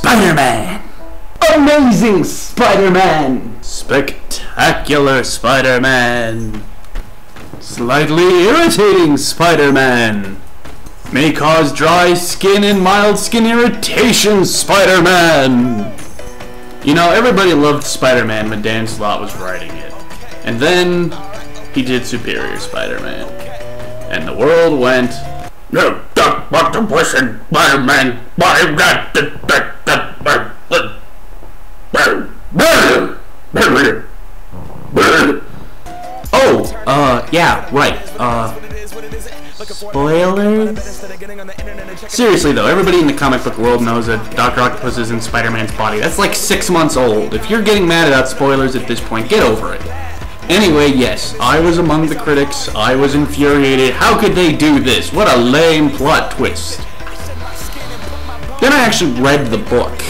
Spider-Man! Amazing Spider-Man! Spectacular Spider-Man! Slightly irritating Spider-Man! May cause dry skin and mild skin irritation Spider-Man! You know, everybody loved Spider-Man when Dan Slott was writing it. And then he did Superior Spider-Man. And the world went, "No, don't want to listen, Spider-Man. Oh, yeah, right. Spoilers? Seriously though, everybody in the comic book world knows that Dr. Octopus is in Spider-Man's body. That's like 6 months old. If you're getting mad about spoilers at this point, get over it. Anyway, yes, I was among the critics. I was infuriated. How could they do this? What a lame plot twist. Then I actually read the book.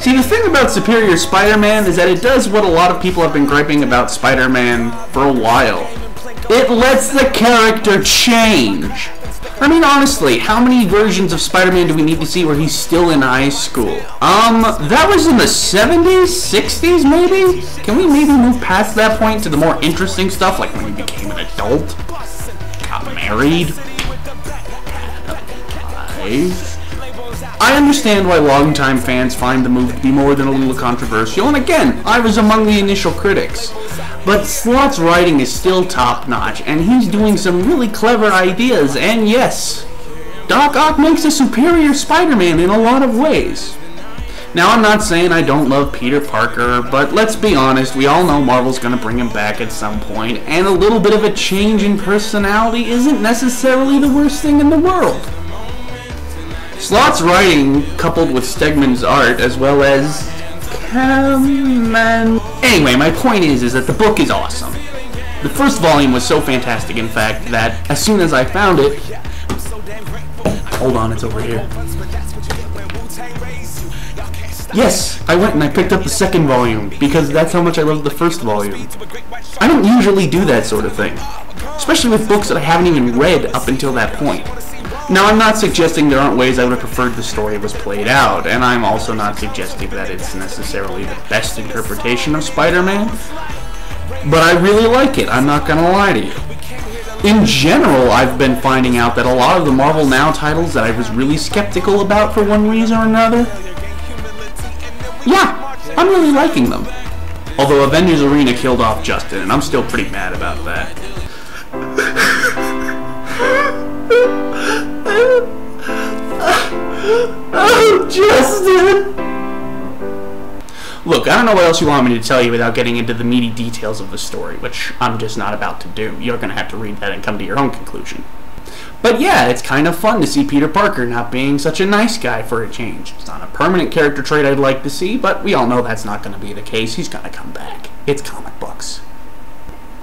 See, the thing about Superior Spider-Man is that it does what a lot of people have been griping about Spider-Man for a while. It lets the character change. I mean, honestly, how many versions of Spider-Man do we need to see where he's still in high school? That was in the 70s, 60s, maybe? Can we maybe move past that point to the more interesting stuff, like when he became an adult, got married, had a life? I understand why longtime fans find the move to be more than a little controversial, and again, I was among the initial critics. But Slott's writing is still top-notch, and he's doing some really clever ideas, and yes, Doc Ock makes a superior Spider-Man in a lot of ways. Now, I'm not saying I don't love Peter Parker, but let's be honest, we all know Marvel's gonna bring him back at some point, and a little bit of a change in personality isn't necessarily the worst thing in the world. Slott's writing, coupled with Stegman's art, as well as Anyway, my point is that the book is awesome. The first volume was so fantastic, in fact, that as soon as I found it... Hold on, it's over here. Yes, I went and I picked up the second volume, because that's how much I loved the first volume. I don't usually do that sort of thing, especially with books that I haven't even read up until that point. Now, I'm not suggesting there aren't ways I would have preferred the story was played out, and I'm also not suggesting that it's necessarily the best interpretation of Spider-Man, but I really like it, I'm not gonna lie to you. In general, I've been finding out that a lot of the Marvel Now titles that I was really skeptical about for one reason or another, yeah, I'm really liking them. Although Avengers Arena killed off Justin, and I'm still pretty mad about that. Oh, Justin! Look, I don't know what else you want me to tell you without getting into the meaty details of the story, which I'm just not about to do. You're gonna have to read that and come to your own conclusion. But yeah, it's kind of fun to see Peter Parker not being such a nice guy for a change. It's not a permanent character trait I'd like to see, but we all know that's not gonna be the case. He's gonna come back. It's comic books.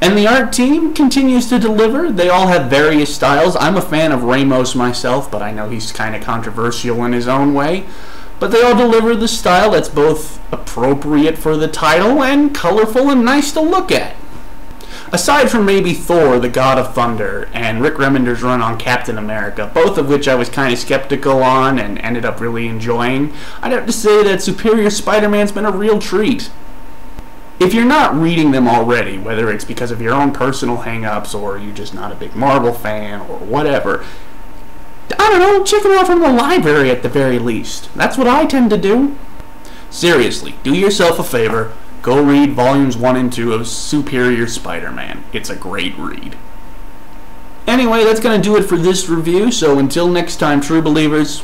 And the art team continues to deliver. They all have various styles. I'm a fan of Ramos myself, but I know he's kind of controversial in his own way. But they all deliver the style that's both appropriate for the title and colorful and nice to look at. Aside from maybe Thor, the God of Thunder, and Rick Remender's run on Captain America, both of which I was kind of skeptical on and ended up really enjoying, I'd have to say that Superior Spider-Man's been a real treat. If you're not reading them already, whether it's because of your own personal hang-ups or you're just not a big Marvel fan or whatever, I don't know, check them out from the library at the very least. That's what I tend to do. Seriously, do yourself a favor, go read volumes 1 and 2 of Superior Spider-Man. It's a great read. Anyway, that's going to do it for this review, so until next time, true believers,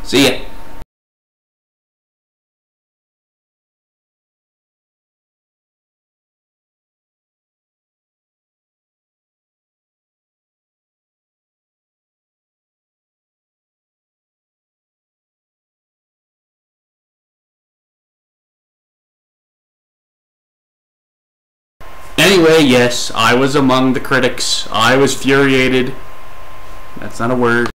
see ya. Anyway, yes, I was among the critics. I was furiated. That's not a word.